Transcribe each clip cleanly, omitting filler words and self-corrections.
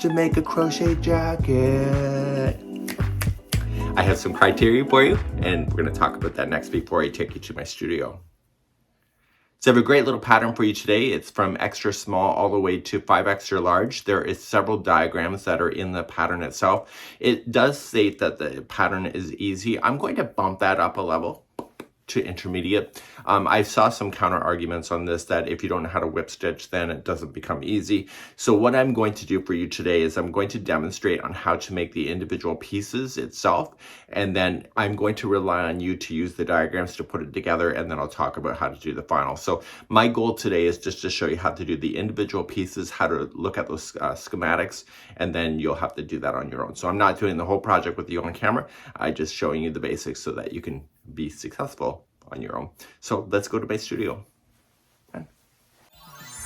to make a crochet jacket? I have some criteria for you, and we're going to talk about that next before I take you to my studio. So I have a great little pattern for you today. It's from extra small all the way to 5 extra large. There is several diagrams that are in the pattern itself. It does state that the pattern is easy. I'm going to bump that up a level to intermediate. I saw some counter arguments on this that if you don't know how to whip stitch, then it doesn't become easy. So what I'm going to do for you today is I'm going to demonstrate on how to make the individual pieces itself, and then I'm going to rely on you to use the diagrams to put it together, and then I'll talk about how to do the final. So my goal today is just to show you how to do the individual pieces, how to look at those schematics, and then you'll have to do that on your own. So I'm not doing the whole project with you on camera. I'm just showing you the basics so that you can be successful on your own. So let's go to my studio.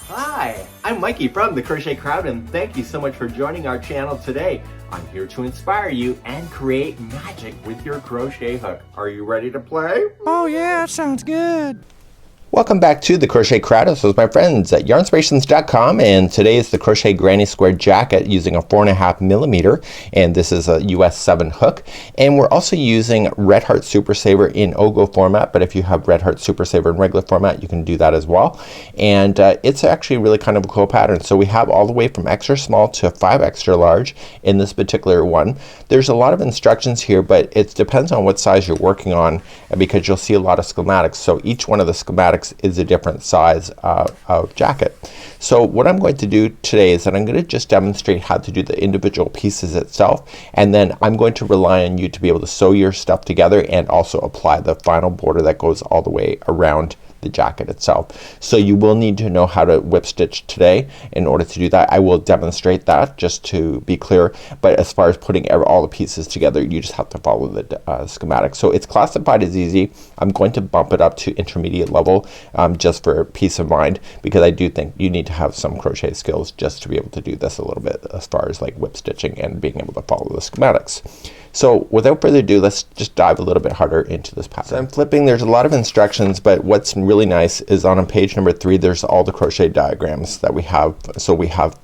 Hi, I'm Mikey from the Crochet Crowd, and thank you so much for joining our channel today. I'm here to inspire you and create magic with your crochet hook. Are you ready to play? Oh yeah, that sounds good. Welcome back to the Crochet Crowd. This is my friends at yarnspirations.com, and today is the Crochet Granny Square Jacket using a 4.5 millimeter, and this is a US 7 hook. And we're also using Red Heart Super Saver in Ogo format, but if you have Red Heart Super Saver in regular format, you can do that as well. And it's actually really kind of a cool pattern. So we have all the way from extra small to 5 extra large in this particular one. There's a lot of instructions here, but it depends on what size you're working on, because you'll see a lot of schematics. So each one of the schematics is a different size of jacket. So what I'm going to do today is that I'm going to just demonstrate how to do the individual pieces itself, and then I'm going to rely on you to be able to sew your stuff together and also apply the final border that goes all the way around the jacket itself. So you will need to know how to whip stitch today in order to do that. I will demonstrate that just to be clear, but as far as putting all the pieces together, you just have to follow the schematic. So it's classified as easy. I'm going to bump it up to intermediate level just for peace of mind, because I do think you need to have some crochet skills just to be able to do this a little bit as far as like whip stitching and being able to follow the schematics. So without further ado, let's just dive a little bit harder into this pattern. So I'm flipping. There's a lot of instructions, but what's really nice is on page number 3 there's all the crochet diagrams that we have. So we have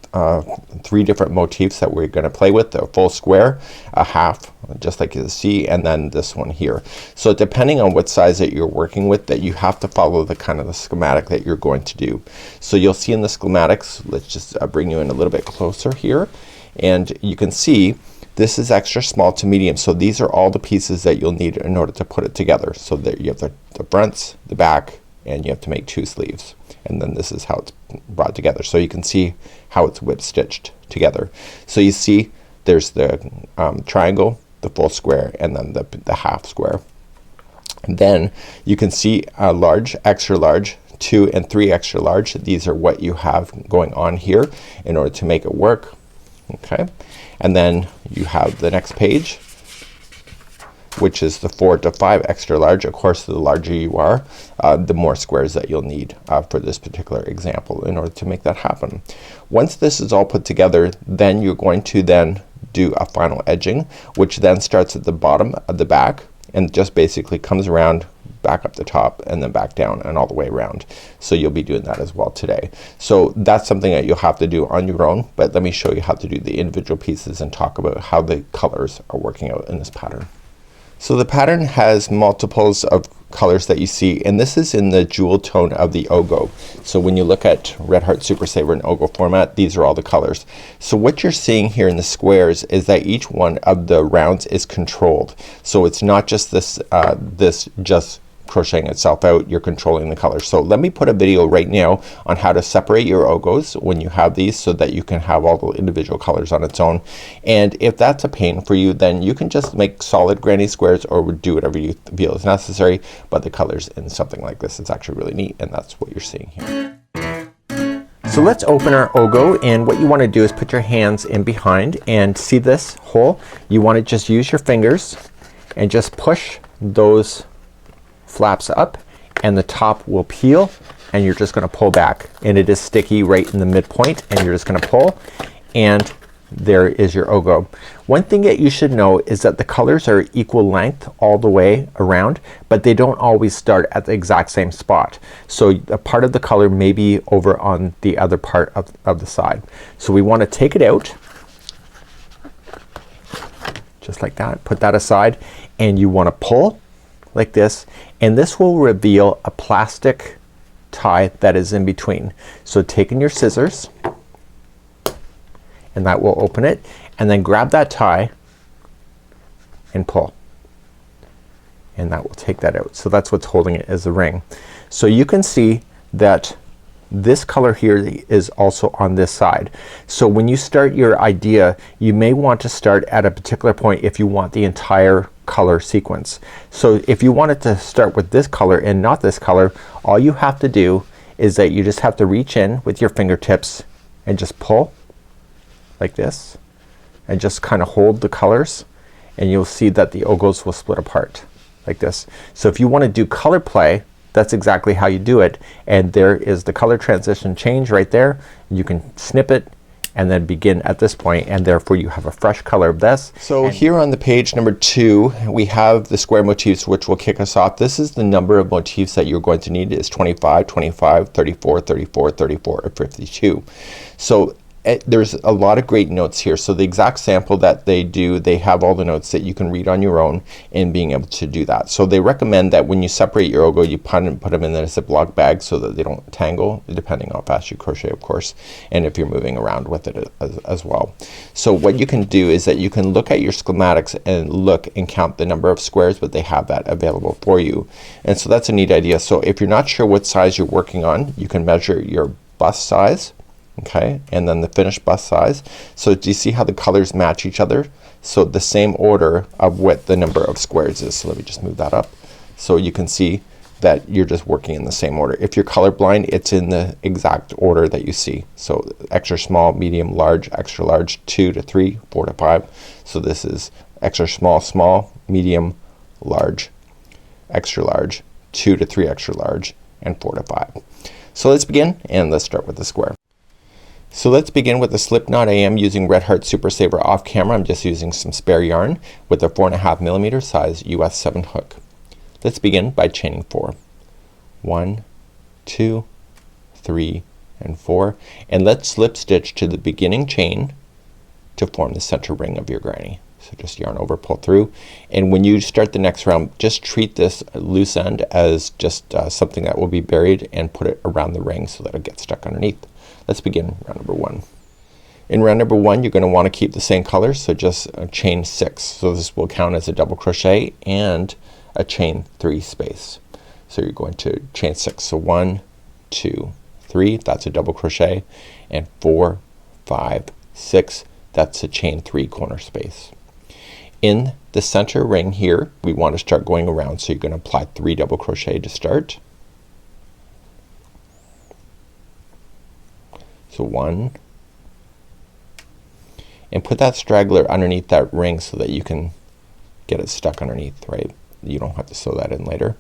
3 different motifs that we're going to play with: a full square, a half, just like you see, and then this one here. So depending on what size that you're working with, that you have to follow the kind of the schematic that you're going to do. So you'll see in the schematics, let's just bring you in a little bit closer here, and you can see this is extra small to medium. So these are all the pieces that you'll need in order to put it together. So that you have the fronts, the back, and you have to make 2 sleeves. And then this is how it's brought together. So you can see how it's whip stitched together. So you see there's the triangle, the full square, and then the half square. And then you can see a large, extra large, 2 and 3 extra large. These are what you have going on here in order to make it work. Okay, and then you have the next page, which is the 4 to 5 extra large. Of course, the larger you are, the more squares that you'll need for this particular example in order to make that happen. Once this is all put together, then you're going to then do a final edging, which then starts at the bottom of the back and just basically comes around back up the top and then back down and all the way around. So you'll be doing that as well today. So that's something that you'll have to do on your own, but let me show you how to do the individual pieces and talk about how the colors are working out in this pattern. So the pattern has multiples of colors that you see, and this is in the jewel tone of the Ogo. So when you look at Red Heart Super Saver in Ogo format, these are all the colors. So what you're seeing here in the squares is that each one of the rounds is controlled. So it's not just this just crocheting itself out, you're controlling the colors. So let me put a video right now on how to separate your Ogos when you have these, so that you can have all the individual colors on its own. And if that's a pain for you, then you can just make solid granny squares or do whatever you feel is necessary, but the colors in something like this is actually really neat, and that's what you're seeing here. So let's open our Ogo, and what you want to do is put your hands in behind, and see this hole? You want to just use your fingers and just push those flaps up, and the top will peel, and you're just gonna pull back, and it is sticky right in the midpoint, and you're just gonna pull, and there is your Ogo. One thing that you should know is that the colors are equal length all the way around, but they don't always start at the exact same spot. So a part of the color may be over on the other part of the side. So we want to take it out, just like that. Put that aside, and you want to pull like this, and this will reveal a plastic tie that is in between. So taking your scissors, and that will open it, and then grab that tie and pull, and that will take that out. So that's what's holding it, as the ring. So you can see that this color here is also on this side. So when you start your idea, you may want to start at a particular point if you want the entire color sequence. So if you wanted to start with this color and not this color, all you have to do is that you just have to reach in with your fingertips and just pull like this, and just kind of hold the colors, and you'll see that the ogles will split apart like this. So if you want to do color play, that's exactly how you do it, and there is the color transition change right there. You can snip it and then begin at this point, and therefore you have a fresh color of this. So here on the page number 2 we have the square motifs, which will kick us off. This is the number of motifs that you're going to need is 25, 25, 34, 34, 34, or 52. So there's a lot of great notes here. So the exact sample that they do, they have all the notes that you can read on your own in being able to do that. So they recommend that when you separate your ogo, you put them in a Ziploc bag so that they don't tangle, depending on how fast you crochet, of course, and if you're moving around with it as well. So what you can do is that you can look at your schematics and look and count the number of squares, but they have that available for you. And so that's a neat idea. So if you're not sure what size you're working on, you can measure your bust size, okay, and then the finished bust size. So do you see how the colors match each other? So the same order of what the number of squares is. So let me just move that up so you can see that you're just working in the same order. If you're colorblind, it's in the exact order that you see. So extra small, medium, large, extra large, 2 to 3, 4 to 5. So this is extra small, small, medium, large, extra large, 2 to 3 extra large, and 4 to 5. So let's begin, and let's start with the square. So let's begin with the slip knot. I am using Red Heart Super Saver off camera. I'm just using some spare yarn with a 4.5mm size US 7 hook. Let's begin by chaining 4. 1, 2, 3, and 4, and let's slip stitch to the beginning chain to form the center ring of your granny. So just yarn over, pull through, and when you start the next round, just treat this loose end as just something that will be buried, and put it around the ring so that it gets stuck underneath. Let's begin round number 1. In round number 1 you're going to want to keep the same colors, so just chain 6. So this will count as a double crochet and a chain 3 space. So you're going to chain 6. So 1, 2, 3, that's a double crochet, and 4, 5, 6, that's a chain 3 corner space. In the center ring here we want to start going around, so you're going to apply 3 double crochet to start. So 1, and put that straggler underneath that ring so that you can get it stuck underneath, right? You don't have to sew that in later.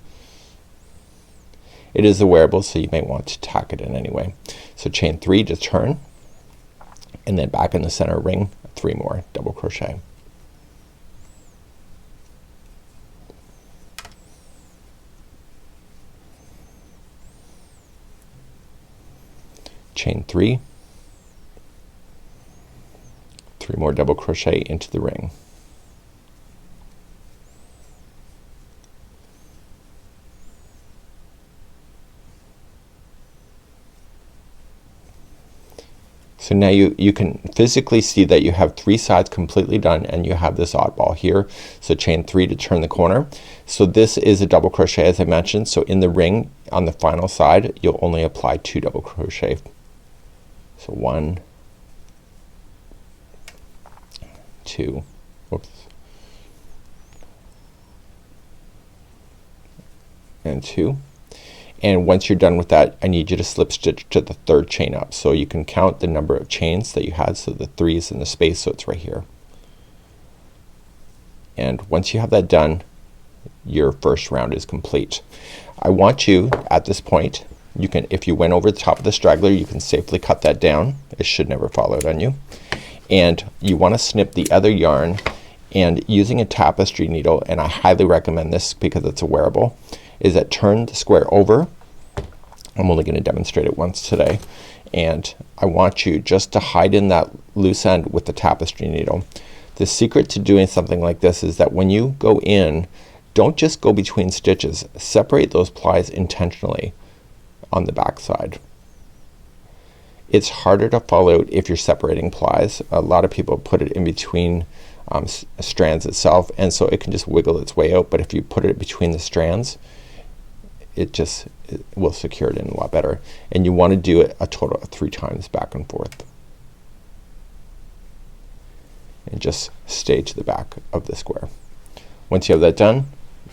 It is a wearable, so you may want to tack it in anyway. So chain 3 to turn, and then back in the center ring 3 more double crochet. Chain 3, 3 more double crochet into the ring. So now you can physically see that you have 3 sides completely done, and you have this oddball here. So chain 3 to turn the corner. So this is a double crochet, as I mentioned. So in the ring on the final side you'll only apply 2 double crochet. So 1, 2, whoops, and 2. And once you're done with that, I need you to slip stitch to the 3rd chain up, so you can count the number of chains that you had. So the 3 is in the space, so it's right here. And once you have that done, your first round is complete. I want you at this point, you can, if you went over the top of the straggler, you can safely cut that down. It should never fall out on you. And you want to snip the other yarn, and using a tapestry needle, and I highly recommend this because it's a wearable, is that turn the square over. I'm only going to demonstrate it once today, and I want you just to hide in that loose end with the tapestry needle. The secret to doing something like this is that when you go in, don't just go between stitches. Separate those plies intentionally on the back side. It's harder to follow out if you're separating plies. A lot of people put it in between strands itself, and so it can just wiggle its way out, but if you put it between the strands, it will secure it in a lot better. And you want to do it a total of 3 times back and forth. And just stay to the back of the square. Once you have that done,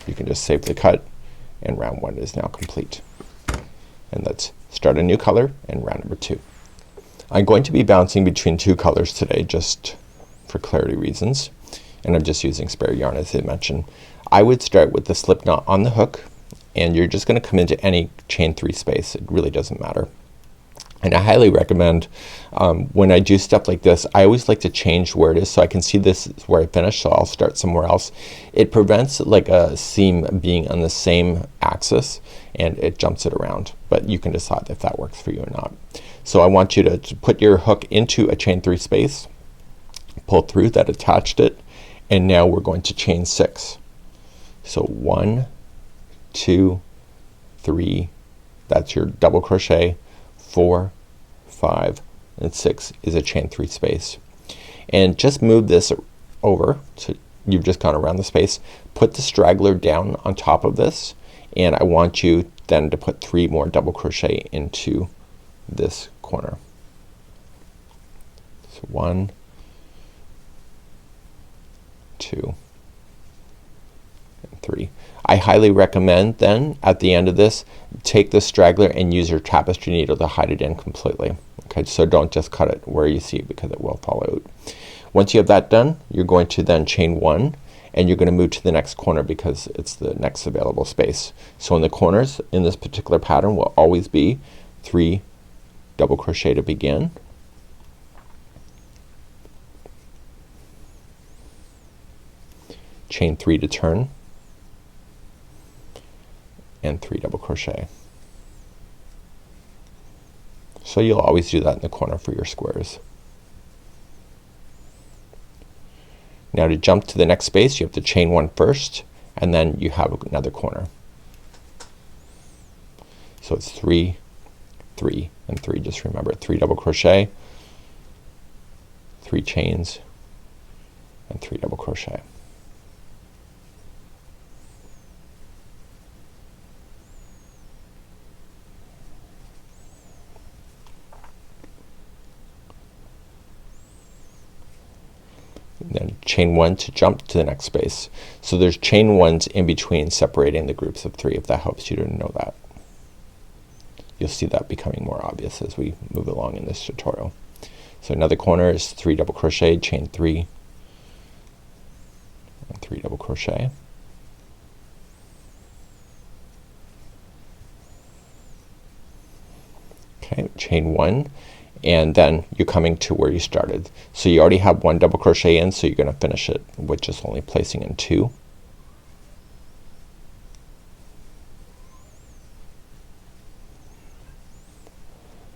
you can just save the cut, and round 1 is now complete. And let's start a new color in round number 2. I'm going to be bouncing between 2 colors today just for clarity reasons, and I'm just using spare yarn as I mentioned. I would start with the slip knot on the hook, and you're just gonna come into any chain 3 space. It really doesn't matter. And I highly recommend when I do stuff like this, I always like to change where it is so I can see this is where I finish, so I'll start somewhere else. It prevents like a seam being on the same axis, and it jumps it around, but you can decide if that works for you or not. So I want you to put your hook into a chain 3 space, pull through that attached it, and now we're going to chain 6. So 1, 2, 3, that's your double crochet, 4, 5, and 6 is a chain 3 space. And just move this over, so you've just gone around the space. Put the straggler down on top of this, and I want you then to put 3 more double crochet into this corner. So 1, 2, and 3. I highly recommend then at the end of this, take the straggler and use your tapestry needle to hide it in completely. Okay, so don't just cut it where you see it because it will fall out. Once you have that done, you're going to then chain 1, and you're gonna move to the next corner because it's the next available space. So in the corners in this particular pattern will always be 3 double crochet to begin, chain 3 to turn, and 3 double crochet. So you'll always do that in the corner for your squares. Now to jump to the next space, you have to chain 1 first, and then you have another corner. So it's 3, 3, and 3. Just remember 3 double crochet, 3 chains, and 3 double crochet. Then chain 1 to jump to the next space. So there's chain 1s in between separating the groups of 3, if that helps you to know that. You'll see that becoming more obvious as we move along in this tutorial. So another corner is 3 double crochet, chain 3, and 3 double crochet. Okay, chain 1, and then you're coming to where you started. So you already have 1 double crochet in, so you're gonna finish it with just only placing in 2.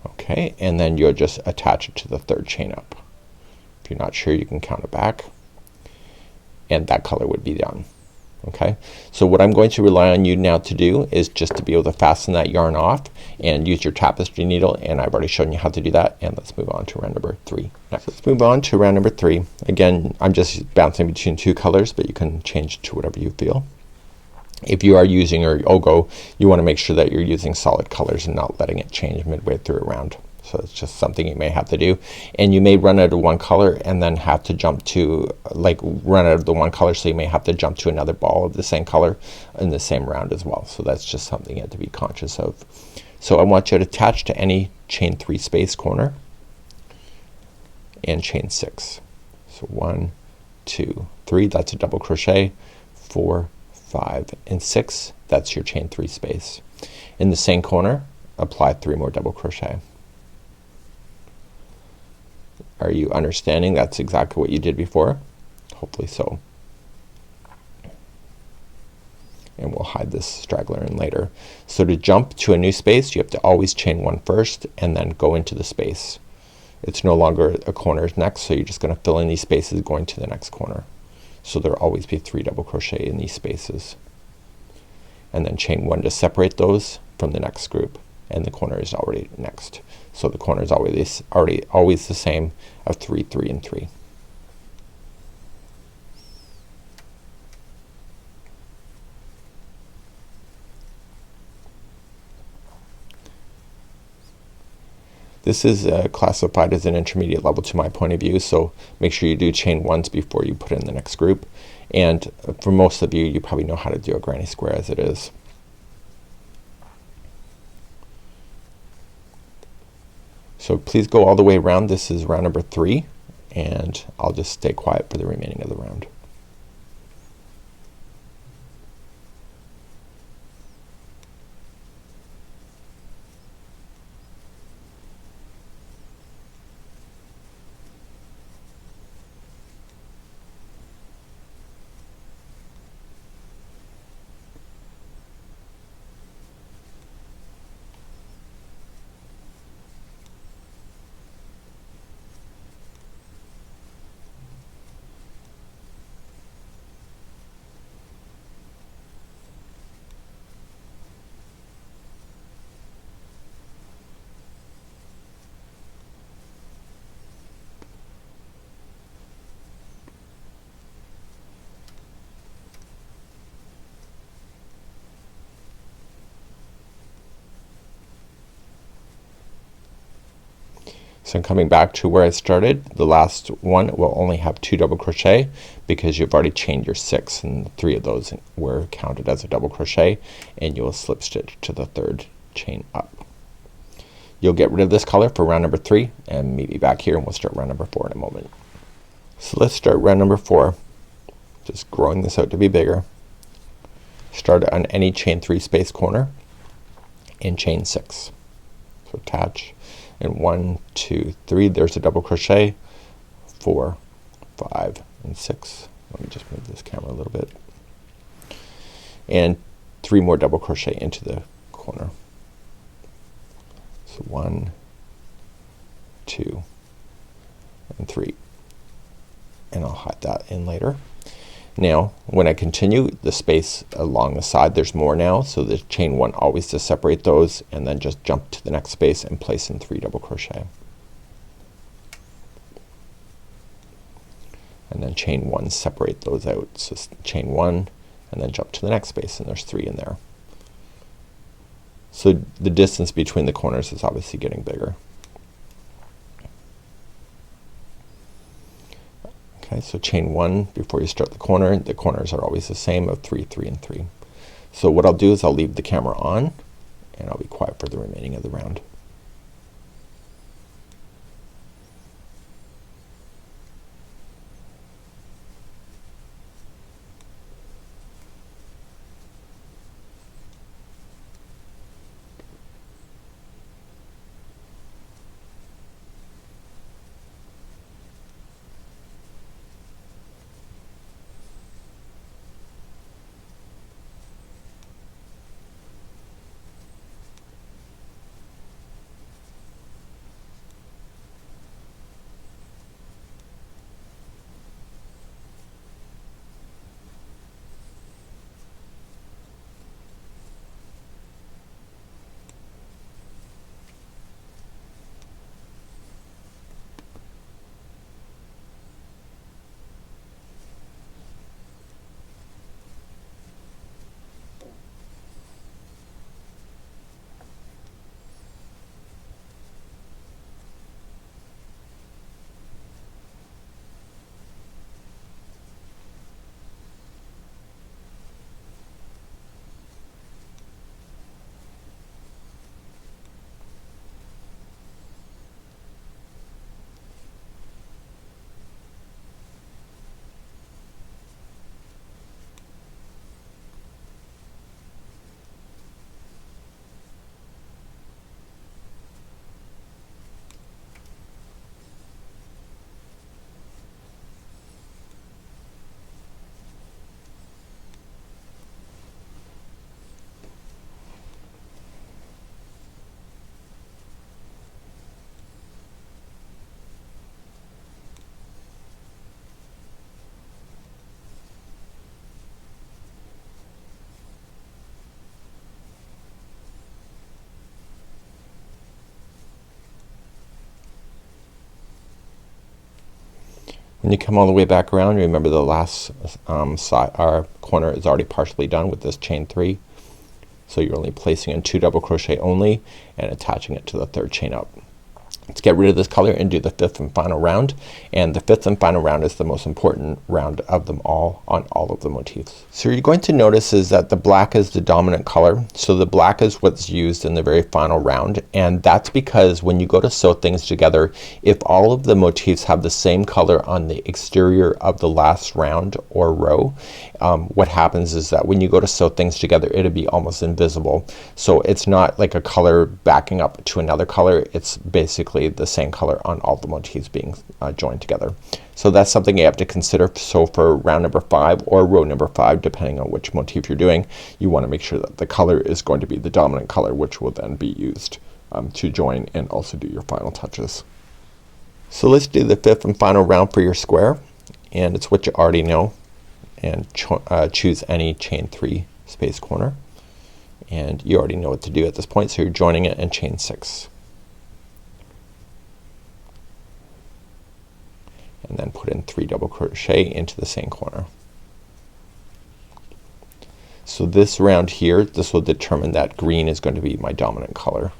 Okay, and then you'll just attach it to the 3rd chain up. If you're not sure, you can count it back, and that color would be done. Okay, so what I'm going to rely on you now to do is just to be able to fasten that yarn off and use your tapestry needle, and I've already shown you how to do that. And let's move on to round number 3 next. Let's move on to round number 3. Again, I'm just bouncing between 2 colors, but you can change to whatever you feel. If you are using your Ogo, you want to make sure that you're using solid colors and not letting it change midway through a round. So it's just something you may have to do, and you may run out of one color and then have to jump to, like, run out of the one color, so you may have to jump to another ball of the same color in the same round as well. So that's just something you have to be conscious of. So I want you to attach to any chain 3 space corner and chain 6. So 1, 2, 3, that's a double crochet, 4, 5, and 6, that's your chain 3 space. In the same corner, apply 3 more double crochet. Are you understanding that's exactly what you did before? Hopefully so. And we'll hide this straggler in later. So to jump to a new space, you have to always chain 1 first and then go into the space. It's no longer a corner next, so you're just gonna fill in these spaces going to the next corner. So there'll always be 3 double crochet in these spaces. And then chain 1 to separate those from the next group, and the corner is already next. So the corner is always the same of 3, 3 and 3. This is classified as an intermediate level to my point of view, so make sure you do chain 1s before you put in the next group. And for most of you, you probably know how to do a granny square as it is. So please go all the way around. This is round number 3, and I'll just stay quiet for the remaining of the round. So I'm coming back to where I started. The last one will only have 2 double crochet because you've already chained your 6, and 3 of those were counted as a double crochet, and you will slip stitch to the 3rd chain up. You'll get rid of this color for round number 3 and meet me back here, and we'll start round number 4 in a moment. So let's start round number 4. Just growing this out to be bigger. Start on any chain 3 space corner and chain 6. So attach, and 1, 2, 3, there's a double crochet, 4, 5 and 6. Let me just move this camera a little bit, and 3 more double crochet into the corner. So 1, 2 and 3, and I'll hide that in later. Now when I continue the space along the side, there's more now, so the chain 1 always to separate those, and then just jump to the next space and place in 3 double crochet, and then chain 1 separate those out. So chain 1 and then jump to the next space, and there's 3 in there. So the distance between the corners is obviously getting bigger. Okay, so chain 1 before you start the corner. The corners are always the same of 3, 3 and 3. So what I'll do is I'll leave the camera on, and I'll be quiet for the remaining of the round. When you come all the way back around, remember the last side, our corner is already partially done with this chain 3. So you're only placing in 2 double crochet only and attaching it to the 3rd chain up. Let's get rid of this color and do the 5th and final round. And the 5th and final round is the most important round of them all on all of the motifs. So you're going to notice is that the black is the dominant color. So the black is what's used in the very final round, and that's because when you go to sew things together, if all of the motifs have the same color on the exterior of the last round or row, what happens is that when you go to sew things together, it'll be almost invisible. So it's not like a color backing up to another color. It's basically the same color on all the motifs being joined together. So that's something you have to consider. So for round number 5 or row number 5, depending on which motif you're doing, you want to make sure that the color is going to be the dominant color, which will then be used to join and also do your final touches. So let's do the 5th and final round for your square, and it's what you already know, and choose any chain 3 space corner, and you already know what to do at this point, so you're joining it in chain 6. And then put in 3 double crochet into the same corner. So this round here, this will determine that green is going to be my dominant color.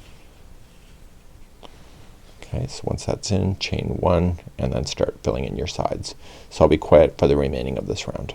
Okay, so once that's in, chain 1 and then start filling in your sides. So I'll be quiet for the remaining of this round.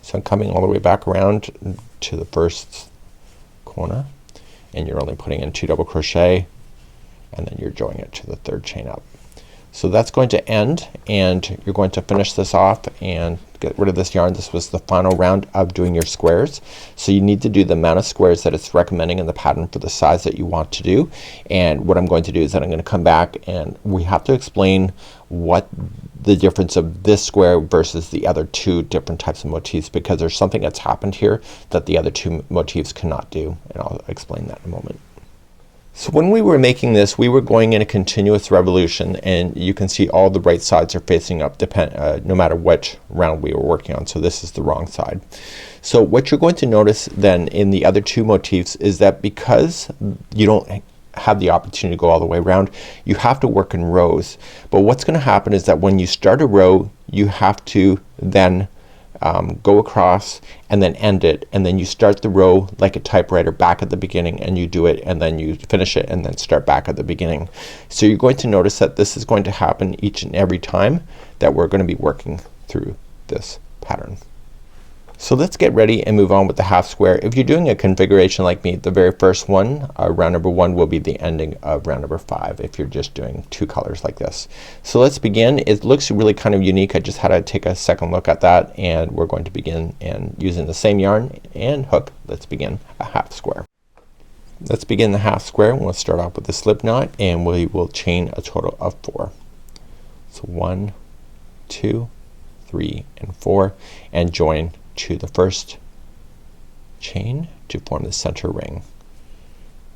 So I'm coming all the way back around to the first corner, and you're only putting in 2 double crochet, and then you're joining it to the 3rd chain up. So that's going to end, and you're going to finish this off and get rid of this yarn. This was the final round of doing your squares. So you need to do the amount of squares that it's recommending in the pattern for the size that you want to do. And what I'm going to do is that I'm going to come back and we have to explain what the difference of this square versus the other two different types of motifs, because there's something that's happened here that the other two motifs cannot do, and I'll explain that in a moment. So when we were making this, we were going in a continuous revolution, and you can see all the right sides are facing up no matter which round we were working on. So this is the wrong side. So what you're going to notice then in the other two motifs is that because you don't have the opportunity to go all the way around, you have to work in rows. But what's gonna happen is that when you start a row, you have to then go across and then end it, and then you start the row like a typewriter back at the beginning, and you do it, and then you finish it and then start back at the beginning. So you're going to notice that this is going to happen each and every time that we're going to be working through this pattern. So let's get ready and move on with the half square. If you're doing a configuration like me, the very first one, round number 1, will be the ending of round number 5 if you're just doing 2 colors like this. So let's begin. It looks really kind of unique. I just had to take a second look at that, and we're going to begin and using the same yarn and hook. Let's begin a half square. Let's begin the half square. We'll start off with a slip knot, and we will chain a total of 4. So 1, 2, 3, and 4, and join to the first chain to form the center ring,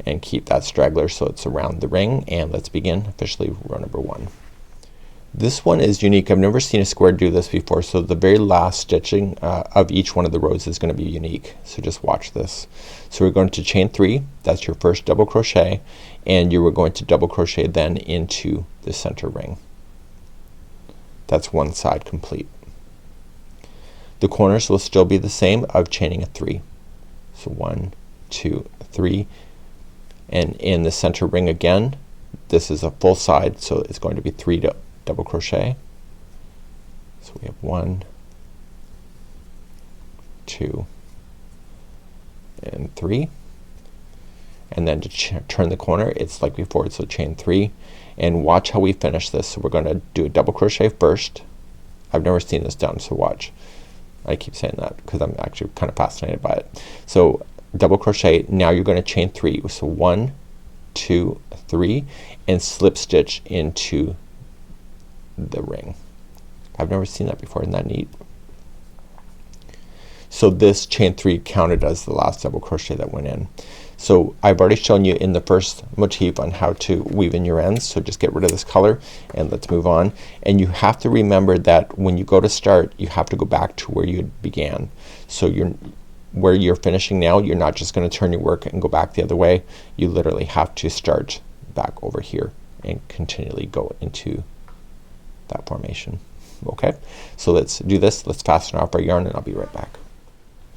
and keep that straggler so it's around the ring. And let's begin officially row number 1. This one is unique. I've never seen a square do this before, so the very last stitching of each one of the rows is going to be unique. So just watch this. So we're going to chain 3. That's your first double crochet, and you are going to double crochet then into the center ring. That's one side complete. The corners will still be the same of chaining a 3. So 1, 2, 3, and in the center ring again, this is a full side, so it's going to be 3 double crochet. So we have 1, 2, and 3, and then to turn the corner it's like before, so chain 3, and watch how we finish this. So we're going to do a double crochet first. I've never seen this done, so watch. I keep saying that because I'm actually kind of fascinated by it. So double crochet, now you're going to chain 3. So 1, 2, 3, and slip stitch into the ring. I've never seen that before. Isn't that neat? So this chain 3 counted as the last double crochet that went in. So I've already shown you in the first motif on how to weave in your ends, so just get rid of this color and let's move on. And you have to remember that when you go to start, you have to go back to where you began. So where you're finishing now, you're not just going to turn your work and go back the other way. You literally have to start back over here and continually go into that formation. Okay, so let's do this. Let's fasten off our yarn and I'll be right back.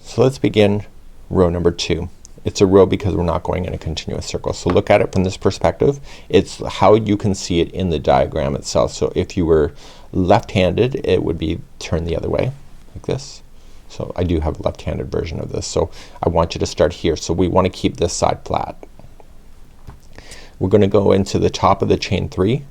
So let's begin row number 2. It's a row because we're not going in a continuous circle. So look at it from this perspective. It's how you can see it in the diagram itself. So if you were left-handed, it would be turned the other way like this. So I do have a left-handed version of this. So I want you to start here. So we want to keep this side flat. We're going to go into the top of the chain 3,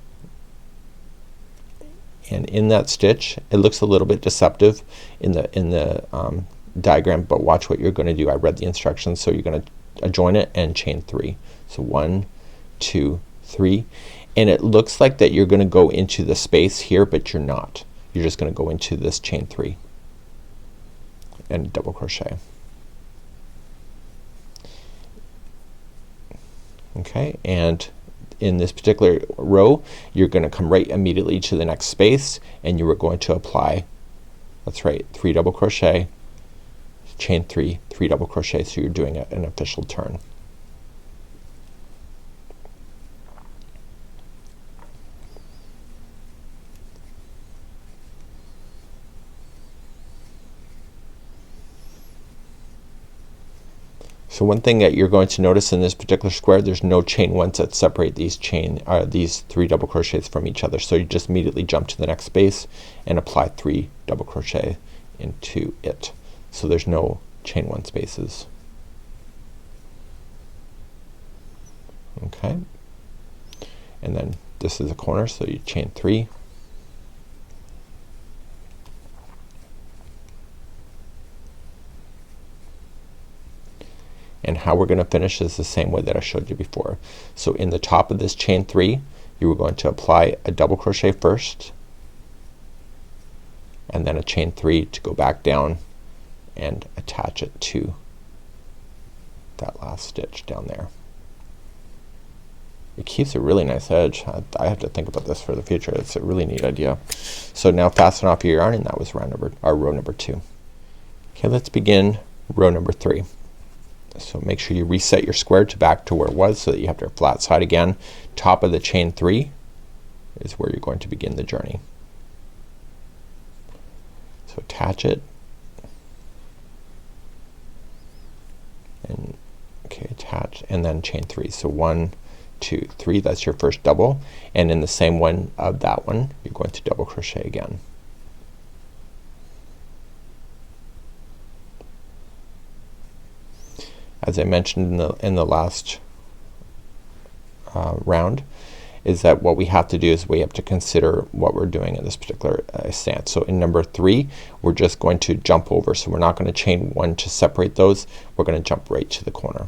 and in that stitch, it looks a little bit deceptive in the diagram, but watch what you're going to do. I read the instructions. So you're going to join it and chain 3. So 1, 2, 3, and it looks like that you're going to go into the space here, but you're not. You're just going to go into this chain 3 and double crochet. Okay, and in this particular row you're going to come right immediately to the next space, and you are going to apply, that's right, 3 double crochet, chain 3, 3 double crochet, so you're doing an official turn. So one thing that you're going to notice in this particular square, there's no chain ones that separate these 3 double crochets from each other. So you just immediately jump to the next space and apply 3 double crochet into it. So there's no chain 1 spaces. Okay, and then this is a corner, so you chain 3, and how we're gonna finish is the same way that I showed you before. So in the top of this chain 3, you are going to apply a double crochet first, and then a chain 3 to go back down and attach it to that last stitch down there. It keeps a really nice edge. I have to think about this for the future. It's a really neat idea. So now fasten off your yarn, and that was row number 2. Okay, let's begin row number 3. So make sure you reset your square to back to where it was so that you have your flat side again. Top of the chain 3 is where you're going to begin the journey. So attach it, and okay, attach, and then chain 3. So 1, 2, 3, that's your first double, and in the same one of that one you're going to double crochet again. As I mentioned in the last round, is that what we have to do is we have to consider what we're doing in this particular stance. So in number 3 we're just going to jump over, so we're not going to chain 1 to separate those. We're going to jump right to the corner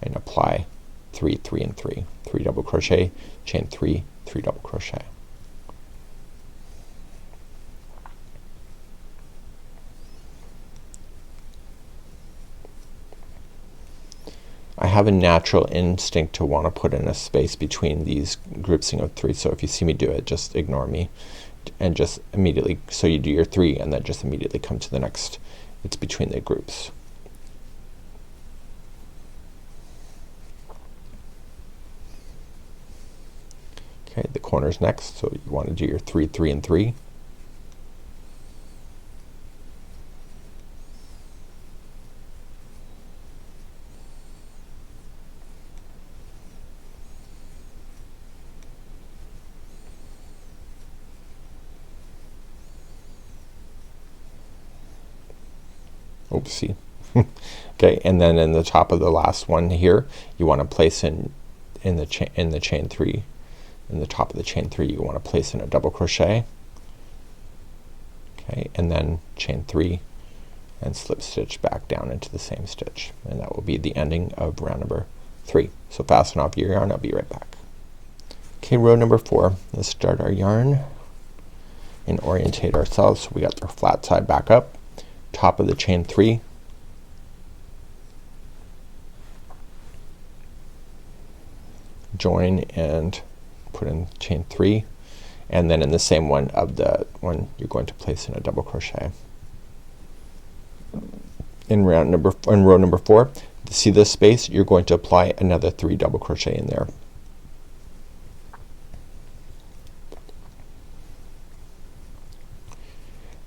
and apply 3, 3, and 3. 3 double crochet, chain 3, 3 double crochet. I have a natural instinct to want to put in a space between these grouping of 3, so if you see me do it, just ignore me and just immediately, so you do your 3 and then just immediately come to the next. It's between the groups. Okay, the corners next, so you want to do your 3, 3, and 3. Oopsie. Okay, and then in the top of the last one here you want to place in the chain 3, in the top of the chain 3 you want to place in a double crochet, okay, and then chain 3 and slip stitch back down into the same stitch, and that will be the ending of round number 3. So fasten off your yarn, I'll be right back. Okay, row number 4, let's start our yarn and orientate ourselves. So we got our flat side back up, top of the chain 3, join and put in chain 3, and then in the same one of the one you're going to place in a double crochet. In row number 4, to see this space you're going to apply another 3 double crochet in there.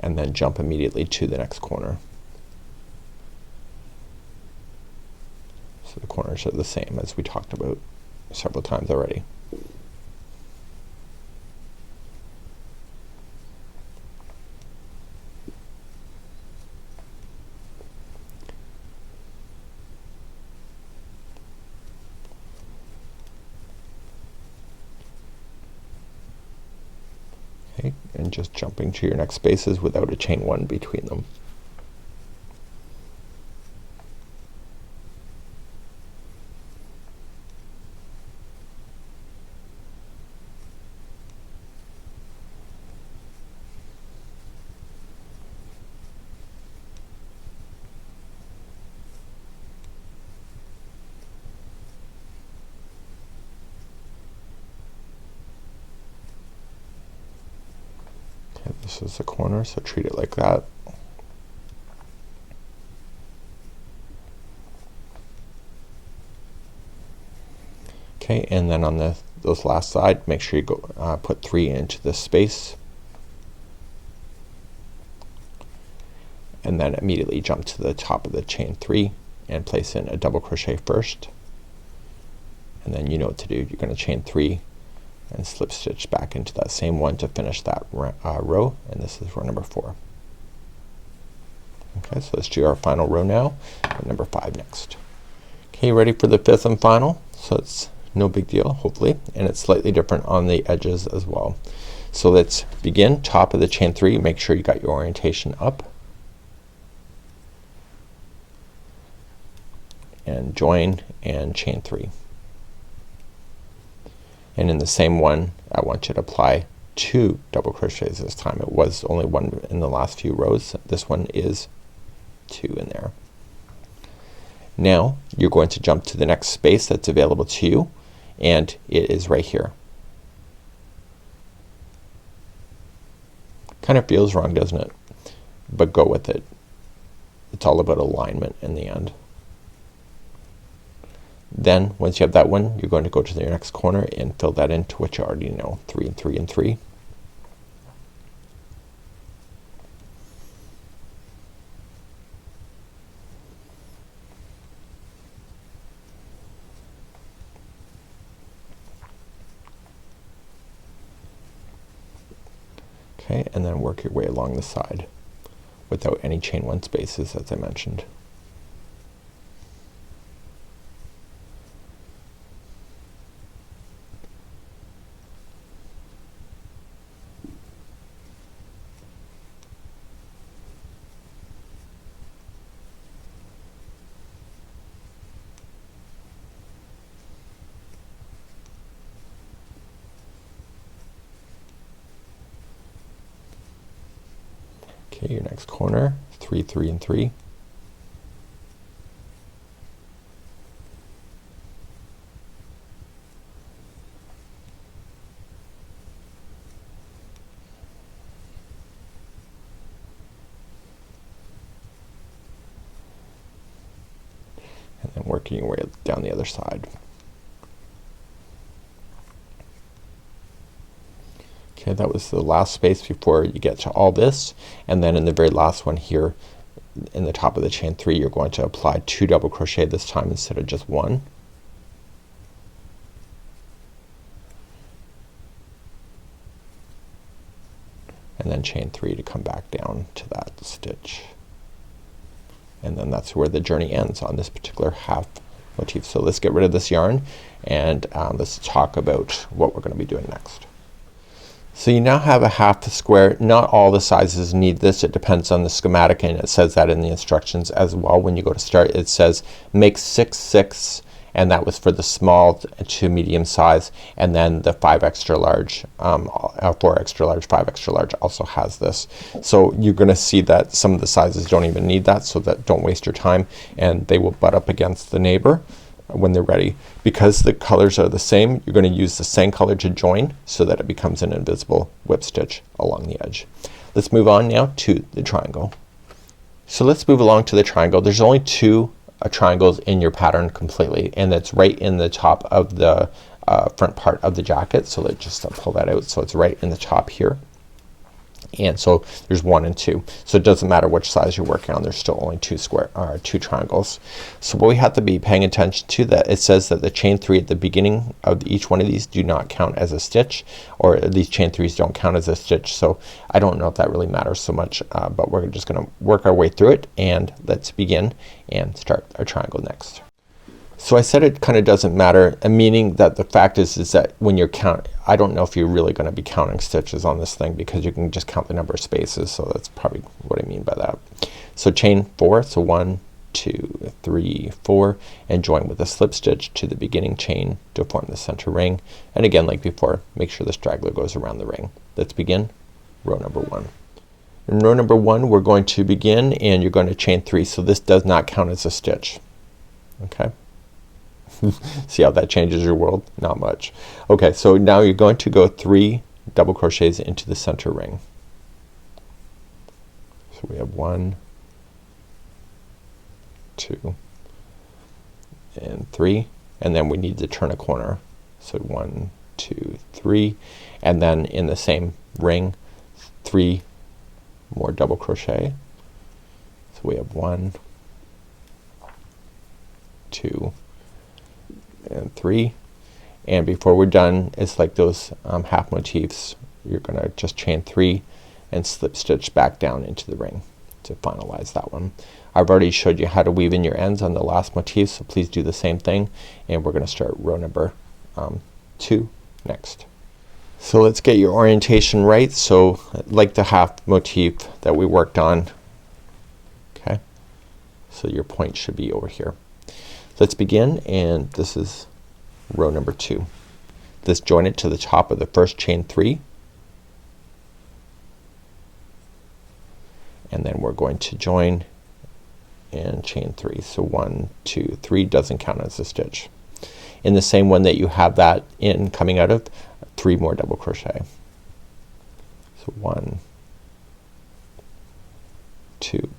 And then jump immediately to the next corner. So the corners are the same as we talked about several times already. Okay, and just jumping to your next spaces without a chain 1 between them. Okay, this is the corner, so treat it like that. Okay, and then on those last side, make sure you go put 3 into this space, and then immediately jump to the top of the chain 3 and place in a double crochet first, and then you know what to do. You're going to chain 3 and slip stitch back into that same one to finish that row, and this is row number 4. Okay, so let's do our final row now, number 5 next. Okay, ready for the 5th and final? So let's No big deal, hopefully, and it's slightly different on the edges as well. So let's begin. Top of the chain 3, make sure you got your orientation up, and join and chain 3. And in the same one I want you to apply 2 double crochets this time. It was only 1 in the last few rows. This one is 2 in there. Now you're going to jump to the next space that's available to you, and it is right here. Kind of feels wrong, doesn't it? But go with it. It's all about alignment in the end. Then once you have that one, you're going to go to the next corner and fill that into what you already know. 3 and 3 and 3. Okay, and then work your way along the side without any chain 1 spaces, as I mentioned. Okay, your next corner, 3, 3 and 3. And then working your way down the other side. Okay, that was the last space before you get to all this, and then in the very last one here in the top of the chain 3 you're going to apply 2 double crochet this time instead of just 1. And then chain 3 to come back down to that stitch. And then that's where the journey ends on this particular half motif. So let's get rid of this yarn and let's talk about what we're gonna be doing next. So you now have a half square. Not all the sizes need this. It depends on the schematic, and it says that in the instructions as well. When you go to start, it says make 6 6, and that was for the small to medium size, and then the 5 extra large, 4 extra large, 5 extra large also has this. So you're gonna see that some of the sizes don't even need that, so that don't waste your time, and they will butt up against the neighbor when they're ready. Because the colors are the same, you're going to use the same color to join so that it becomes an invisible whip stitch along the edge. Let's move on now to the triangle. So let's move along to the triangle. There's only 2 triangles in your pattern completely, and it's right in the top of the front part of the jacket. So let's just pull that out so it's right in the top here. And so there's 1 and 2. So it doesn't matter which size you're working on, there's still only 2 triangles. So what we have to be paying attention to, that it says that the chain 3 at the beginning of each one of these do not count as a stitch, or these chain 3s don't count as a stitch. So I don't know if that really matters so much, but we're just gonna work our way through it, and let's begin and start our triangle next. So I said it kind of doesn't matter, meaning that the fact is that when you're I don't know if you're really going to be counting stitches on this thing, because you can just count the number of spaces. So that's probably what I mean by that. So chain 4, so 1 2 3 4, and join with a slip stitch to the beginning chain to form the center ring. And again, like before, make sure the straggler goes around the ring. Let's begin row number 1. In row number 1 we're going to begin, and you're going to chain 3. So this does not count as a stitch. Okay. See how that changes your world? Not much. Okay, so now you're going to go 3 double crochets into the center ring. So we have 1 2 and 3, and then we need to turn a corner. So 1 2 3, and then in the same ring 3 more double crochet. So we have 1 2 and 3, and before we're done, it's like those half motifs, you're gonna just chain 3 and slip stitch back down into the ring to finalize that one. I've already showed you how to weave in your ends on the last motif, so please do the same thing, and we're gonna start row number 2 next. So let's get your orientation right. So like the half motif that we worked on. Okay, so your point should be over here. Let's begin, and this is row number 2. Let's join it to the top of the first chain 3, and then we're going to join and chain 3. So 1, 2, 3 doesn't count as a stitch. In the same one that you have that in coming out of, 3 more double crochet. So 1, 2,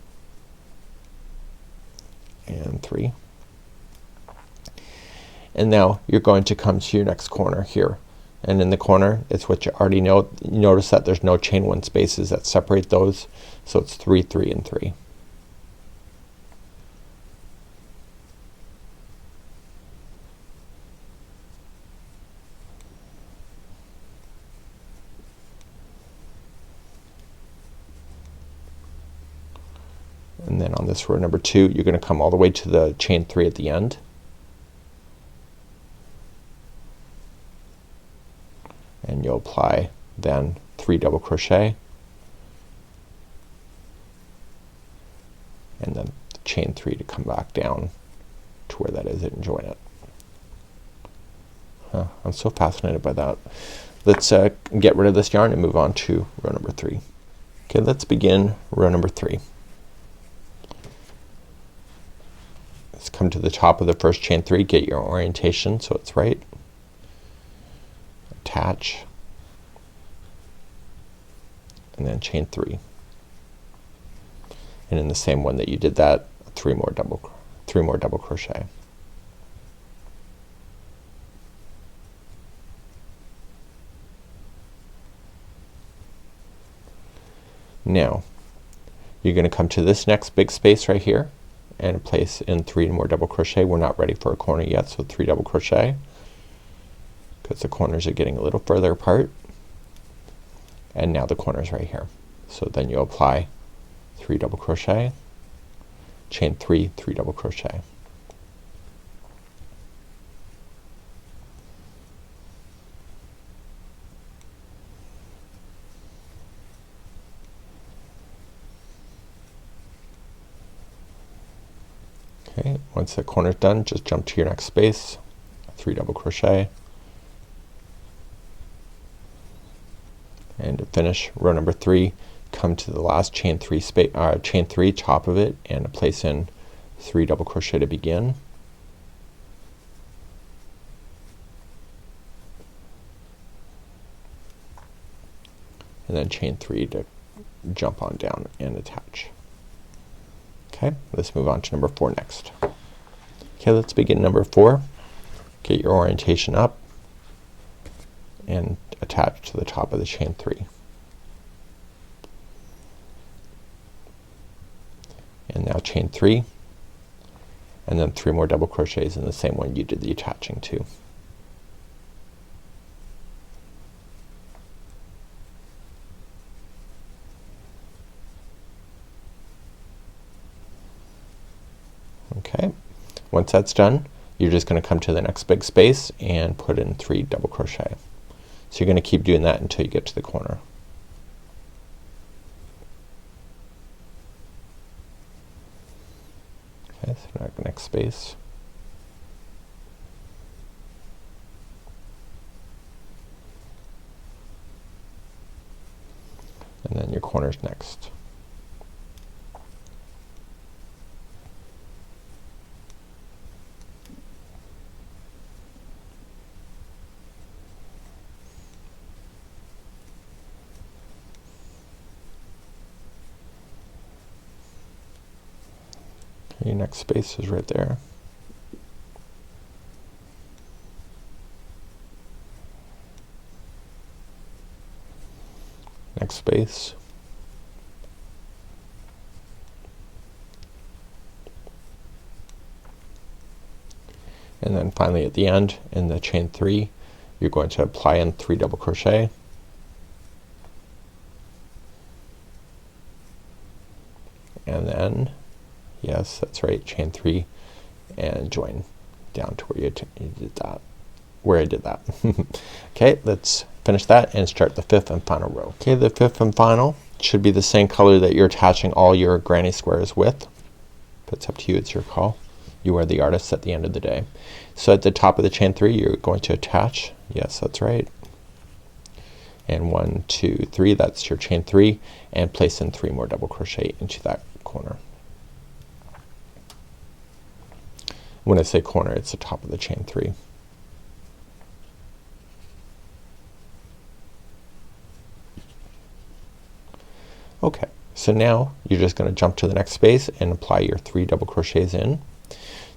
and 3. And now you're going to come to your next corner here, and in the corner it's what you already know. You notice that there's no chain 1 spaces that separate those, so it's 3, 3, and 3. And then on this row number 2 you're gonna come all the way to the chain 3 at the end. And you'll apply then 3 double crochet, and then chain 3 to come back down to where that is and join it. I'm so fascinated by that. Let's get rid of this yarn and move on to row number 3. Okay, let's begin row number 3. Let's come to the top of the first chain 3, get your orientation so it's right. Attach, and then chain 3, and in the same one that you did that, 3 more double crochet. Now you're going to come to this next big space right here and place in 3 more double crochet. We're not ready for a corner yet, so 3 double crochet, because the corners are getting a little further apart, and now the corner's right here. So then you apply 3 double crochet, chain 3, 3 double crochet. Okay, once the corner's done, just jump to your next space, 3 double crochet. And to finish row number 3, come to the last chain 3 space, chain 3 top of it, and place in 3 double crochet to begin. And then chain 3 to jump on down and attach. Okay, let's move on to number 4 next. Okay, let's begin number 4. Get your orientation up and attach to the top of the chain 3. And now chain 3, and then 3 more double crochets in the same one you did the attaching to. Okay, once that's done, you're just gonna come to the next big space and put in 3 double crochet. So you're gonna keep doing that until you get to the corner. Okay, so now the next space. And then your corner's next. Your next space is right there. Next space. And then finally at the end in the chain 3 you're going to apply in 3 double crochet. And then, yes, that's right, chain 3 and join down to where you did that. where I did that. Okay, let's finish that and start the 5th and final row. Okay, the 5th and final should be the same color that you're attaching all your granny squares with. But it's up to you, it's your call. You are the artist at the end of the day. So at the top of the chain 3 you're going to attach, yes that's right, and 1 2 3, that's your chain 3, and place in 3 more double crochet into that corner. When I say corner, it's the top of the chain 3. Okay, so now you're just gonna jump to the next space and apply your 3 double crochets in.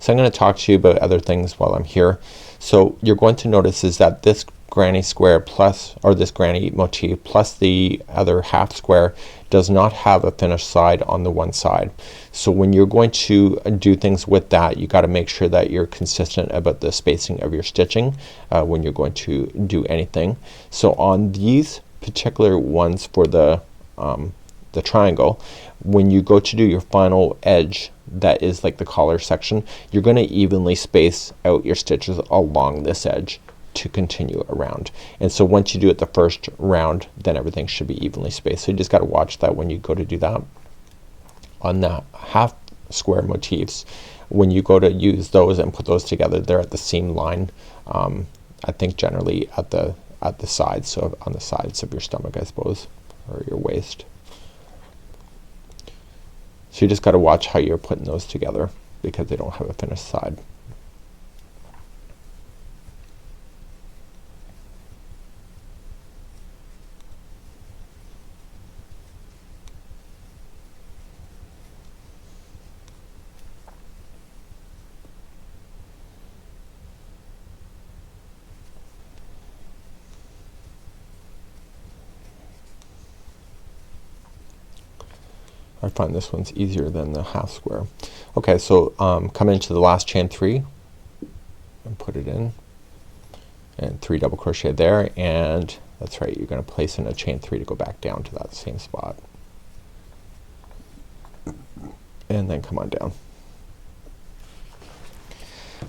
So I'm gonna talk to you about other things while I'm here. So you're going to notice is that this granny square plus, or this granny motif plus the other half square does not have a finished side on the one side. So when you're going to do things with that, you got to make sure that you're consistent about the spacing of your stitching when you're going to do anything. So on these particular ones for the triangle, when you go to do your final edge that is like the collar section, you're going to evenly space out your stitches along this edge to continue around. And so once you do it the first round, then everything should be evenly spaced. So you just got to watch that when you go to do that. On the half square motifs, when you go to use those and put those together, they're at the seam line. I think generally at the sides, so on the sides of your stomach I suppose, or your waist. So you just got to watch how you're putting those together because they don't have a finished side. I find this one's easier than the half square. Okay, so come into the last chain 3 and put it in, and 3 double crochet there, and that's right, you're gonna place in a chain 3 to go back down to that same spot, and then come on down.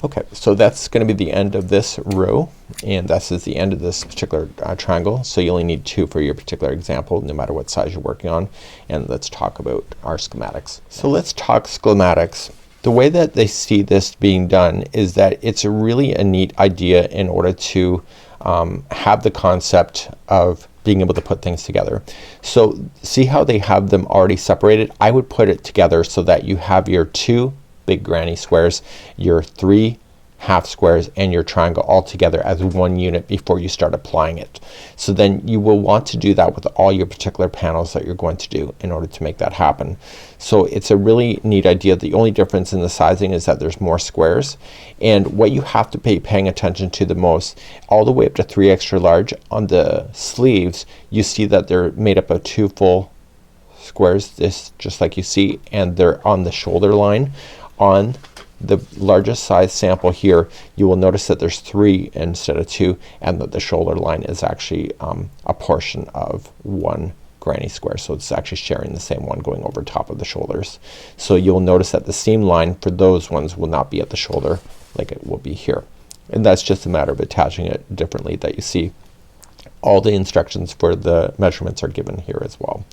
Okay, so that's gonna be the end of this row, and this is the end of this particular triangle. So you only need 2 for your particular example, no matter what size you're working on. And let's talk about our schematics. So let's talk schematics. The way that they see this being done is that it's really a neat idea in order to have the concept of being able to put things together. So see how they have them already separated? I would put it together so that you have your 2 big granny squares, your 3 half squares, and your triangle all together as one unit before you start applying it. So then you will want to do that with all your particular panels that you're going to do in order to make that happen. So it's a really neat idea. The only difference in the sizing is that there's more squares, and what you have to paying attention to the most, all the way up to 3 extra large on the sleeves, you see that they're made up of 2 full squares, this just like you see, and they're on the shoulder line. On the largest size sample here, you will notice that there's 3 instead of 2, and that the shoulder line is actually a portion of 1 granny square. So it's actually sharing the same one going over top of the shoulders. So you'll notice that the seam line for those ones will not be at the shoulder like it will be here. And that's just a matter of attaching it differently that you see. All the instructions for the measurements are given here as well.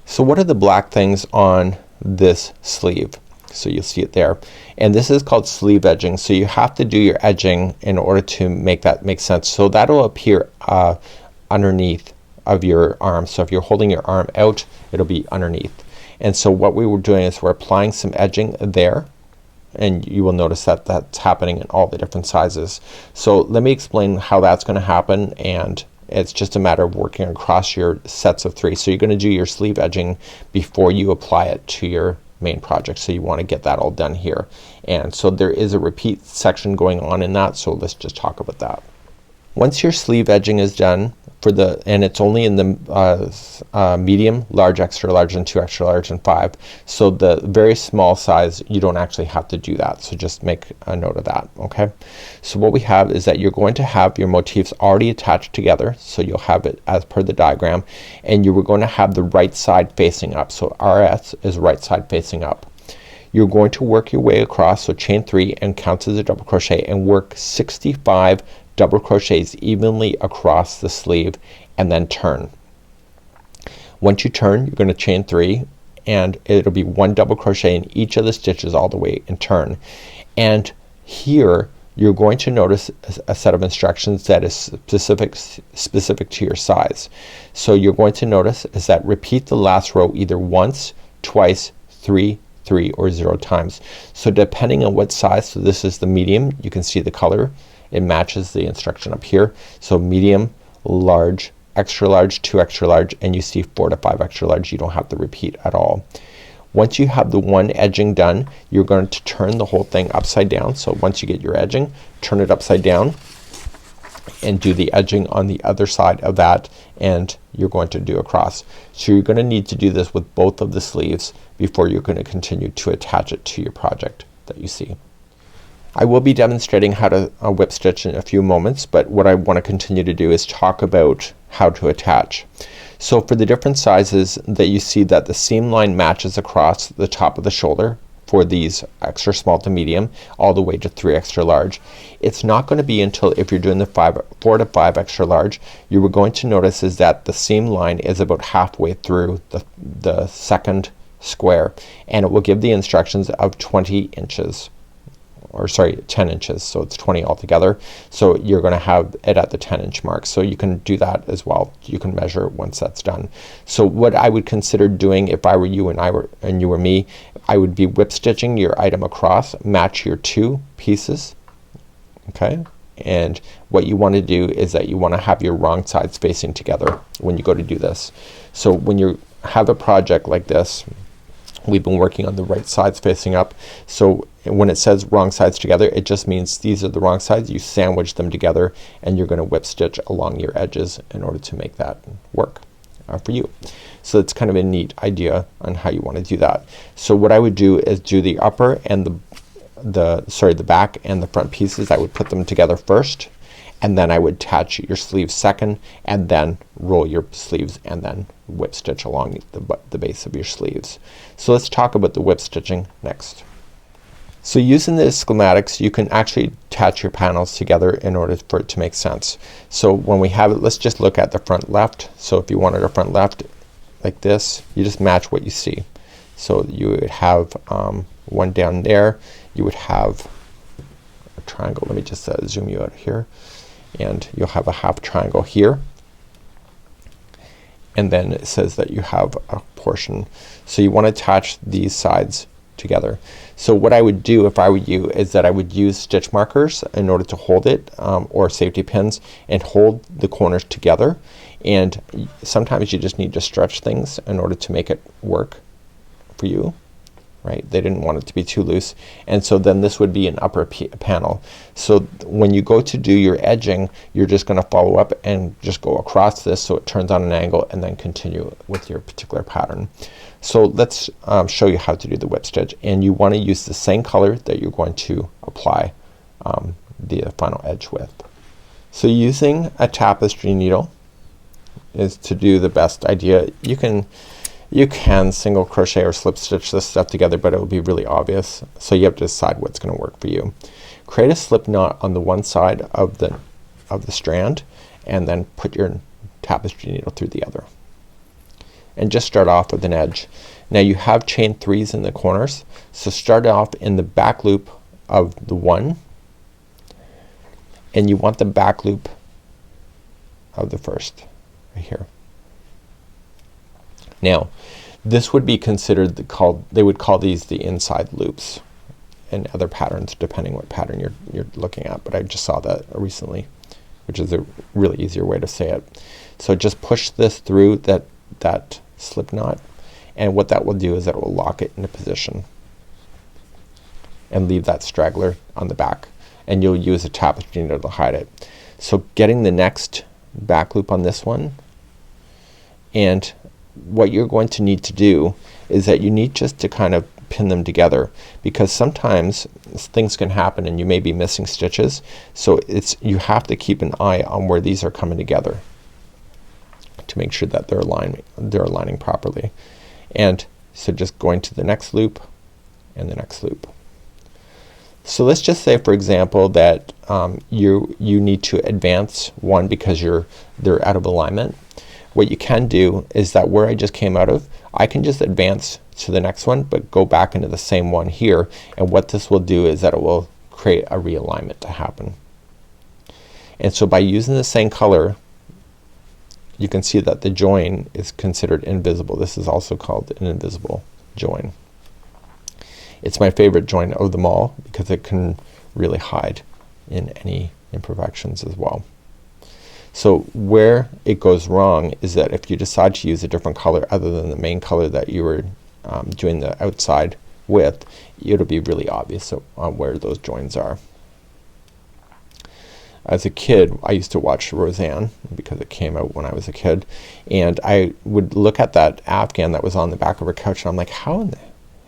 So what are the black things on this sleeve? So you'll see it there, and this is called sleeve edging. So you have to do your edging in order to make that make sense. So that'll appear underneath of your arm. So if you're holding your arm out, it'll be underneath. And so what we were doing is we're applying some edging there, and you will notice that that's happening in all the different sizes. So let me explain how that's gonna happen, and it's just a matter of working across your sets of 3. So you're gonna do your sleeve edging before you apply it to your main project. So you want to get that all done here, and so there is a repeat section going on in that. So let's just talk about that. Once your sleeve edging is done for the, and it's only in the medium, large, extra large, and 2 extra large, and 5. So the very small size you don't actually have to do that. So just make a note of that. Okay. So what we have is that you're going to have your motifs already attached together. So you'll have it as per the diagram, and you were going to have the right side facing up. So RS is right side facing up. You're going to work your way across, so chain 3 and count as a double crochet, and work 65 double crochets evenly across the sleeve and then turn. Once you turn, you're going to chain 3 and it'll be 1 double crochet in each of the stitches all the way and turn. And here you're going to notice a set of instructions that is specific to your size. So you're going to notice is that repeat the last row either once, twice, 3, or 0 times. So depending on what size, so this is the medium, you can see the color, it matches the instruction up here. So medium, large, extra large, 2 extra large, and you see 4 to 5 extra large. You don't have to repeat at all. Once you have the one edging done, you're going to turn the whole thing upside down. So once you get your edging, turn it upside down and do the edging on the other side of that, and you're going to do a cross. So you're going to need to do this with both of the sleeves before you're going to continue to attach it to your project that you see. I will be demonstrating how to whip stitch in a few moments, but what I want to continue to do is talk about how to attach. So for the different sizes that you see that the seam line matches across the top of the shoulder for these extra small to medium all the way to 3 extra large. It's not going to be until if you're doing the 4 to 5 extra large you were going to notice is that the seam line is about halfway through the second square, and it will give the instructions of 20 inches. Or sorry, 10 inches, so it's 20 altogether. So you're gonna have it at the 10-inch mark. So you can do that as well. You can measure once that's done. So what I would consider doing if I were you and you were me, I would be whip stitching your item across, match your 2 pieces. Okay? And what you want to do is that you want to have your wrong sides facing together when you go to do this. So when you have a project like this, we've been working on the right sides facing up. So when it says wrong sides together, it just means these are the wrong sides. You sandwich them together and you're gonna whip stitch along your edges in order to make that work for you. So it's kind of a neat idea on how you want to do that. So what I would do is do the upper and the back and the front pieces. I would put them together first, and then I would attach your sleeves second, and then roll your sleeves and then whip stitch along the base of your sleeves. So let's talk about the whip stitching next. So using the schematics you can actually attach your panels together in order for it to make sense. So when we have it, let's just look at the front left. So if you wanted a front left like this, you just match what you see. So you would have one down there, you would have a triangle. Let me just zoom you out here, and you'll have a half triangle here, and then it says that you have a portion. So you want to attach these sides together. So what I would do if I were you is that I would use stitch markers in order to hold it, or safety pins, and hold the corners together. And sometimes you just need to stretch things in order to make it work for you. Right? They didn't want it to be too loose, and so then this would be an upper panel. So when you go to do your edging, you're just gonna follow up and just go across this so it turns on an angle, and then continue with your particular pattern. So let's show you how to do the whip stitch, and you want to use the same color that you're going to apply the final edge with. So using a tapestry needle is to do the best idea. You can single crochet or slip stitch this stuff together, but it will be really obvious. So you have to decide what's gonna work for you. Create a slip knot on the one side of the strand, and then put your tapestry needle through the other. And just start off with an edge. Now you have chain 3s in the corners, so start off in the back loop of the one, and you want the back loop of the first right here. Now this would be considered they would call these the inside loops in other patterns depending what pattern you're looking at, but I just saw that recently, which is a really easier way to say it. So just push this through that slip knot, and what that will do is that it will lock it into position and leave that straggler on the back, and you'll use a tapestry needle to hide it. So getting the next back loop on this one, and what you're going to need to do is that you need just to kind of pin them together, because sometimes things can happen and you may be missing stitches. So you have to keep an eye on where these are coming together to make sure that they're aligning properly. And so just going to the next loop and the next loop. So let's just say for example that you need to advance one because they're out of alignment. What you can do is that where I just came out of, I can just advance to the next one but go back into the same one here, and what this will do is that it will create a realignment to happen. And so by using the same color you can see that the join is considered invisible. This is also called an invisible join. It's my favorite join of them all because it can really hide in any imperfections as well. So where it goes wrong is that if you decide to use a different color other than the main color that you were doing the outside with, it'll be really obvious on where those joins are. As a kid I used to watch Roseanne because it came out when I was a kid, and I would look at that afghan that was on the back of her couch and I'm like, how in the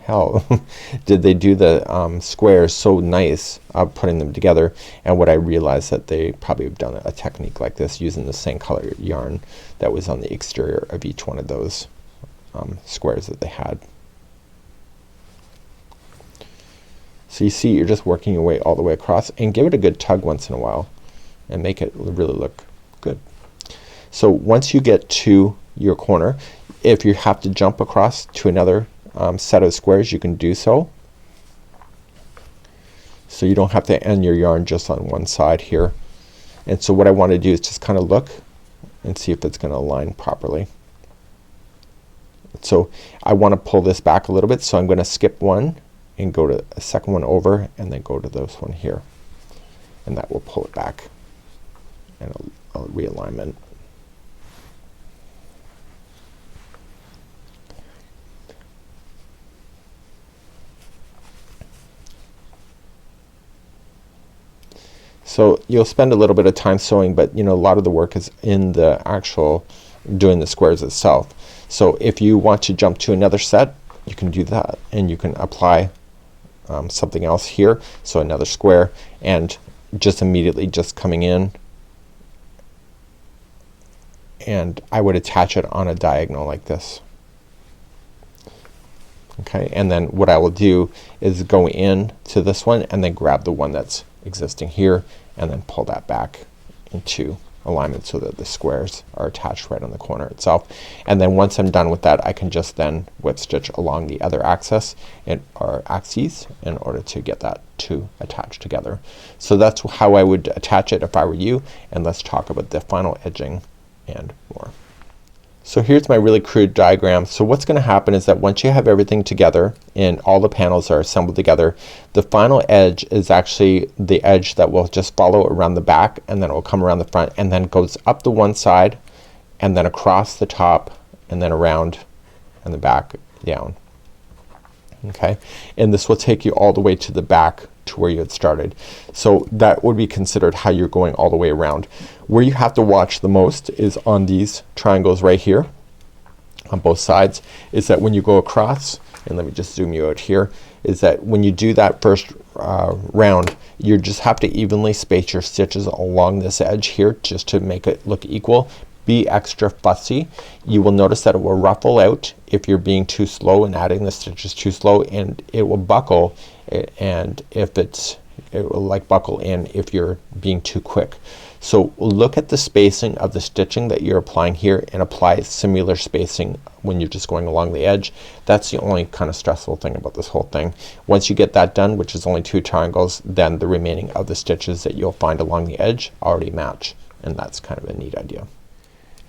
hell did they do the squares so nice putting them together? And what I realized that they probably have done a technique like this using the same color yarn that was on the exterior of each one of those squares that they had. So you see you're just working your way all the way across, and give it a good tug once in a while and make it really look good. So once you get to your corner, if you have to jump across to another set of squares you can do so. So you don't have to end your yarn just on one side here. And so what I want to do is just kind of look and see if it's gonna align properly. So I want to pull this back a little bit, so I'm gonna skip one and go to a second one over and then go to this one here, and that will pull it back and a realignment. So you'll spend a little bit of time sewing, but you know a lot of the work is in the actual doing the squares itself. So if you want to jump to another set you can do that, and you can apply something else here, so another square, and just immediately just coming in, and I would attach it on a diagonal like this. Okay, and then what I will do is go in to this one and then grab the one that's existing here and then pull that back into alignment so that the squares are attached right on the corner itself. And then once I'm done with that I can just then whip stitch along the other axis or axes in order to get that to attach together. So that's how I would attach it if I were you, and let's talk about the final edging and more. So here's my really crude diagram. So what's gonna happen is that once you have everything together and all the panels are assembled together, the final edge is actually the edge that will just follow around the back, and then it will come around the front and then goes up the one side and then across the top and then around and the back down. Okay, and this will take you all the way to the back to where you had started. So that would be considered how you're going all the way around. Where you have to watch the most is on these triangles right here on both sides, is that when you go across, and let me just zoom you out here, is that when you do that first round you just have to evenly space your stitches along this edge here just to make it look equal. Be extra fussy. You will notice that it will ruffle out if you're being too slow and adding the stitches too slow, and it will buckle, and if it will like buckle in if you're being too quick. So look at the spacing of the stitching that you're applying here and apply similar spacing when you're just going along the edge. That's the only kind of stressful thing about this whole thing. Once you get that done, which is only 2 triangles, then the remaining of the stitches that you'll find along the edge already match, and that's kind of a neat idea.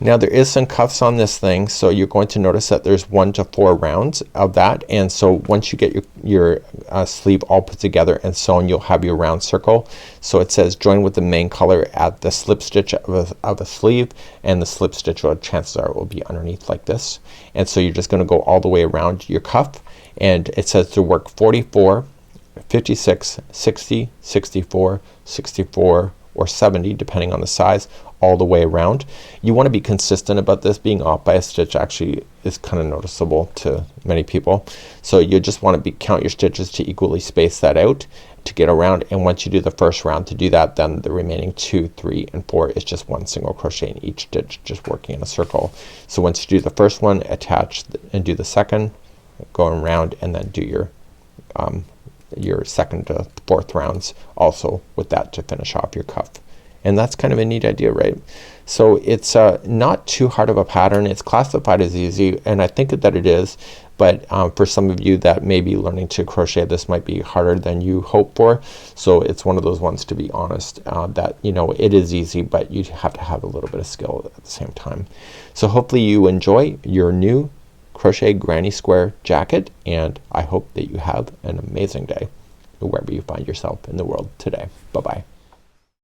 Now there is some cuffs on this thing, so you're going to notice that there's 1 to 4 rounds of that, and so once you get your sleeve all put together and sewn, you'll have your round circle. So it says join with the main color at the slip stitch of a sleeve, and the slip stitch, or chances are, will be underneath like this. And so you're just gonna go all the way around your cuff, and it says to work 44, 56, 60, 64, 64, or 70 depending on the size, all the way around. You want to be consistent about this. Being off by a stitch actually is kind of noticeable to many people. So you just want to count your stitches to equally space that out to get around, and once you do the first round to do that, then the remaining 2, 3, and 4 is just 1 single crochet in each stitch, just working in a circle. So once you do the first one, attach and do the second, go around, and then do your your second to fourth rounds also with that to finish off your cuff. And that's kind of a neat idea, right? So it's not too hard of a pattern. It's classified as easy, and I think that it is, but for some of you that may be learning to crochet, this might be harder than you hope for. So it's one of those ones, to be honest, that you know it is easy, but you have to have a little bit of skill at the same time. So hopefully you enjoy your new Crochet Granny Square Jacket, and I hope that you have an amazing day wherever you find yourself in the world today. Bye bye.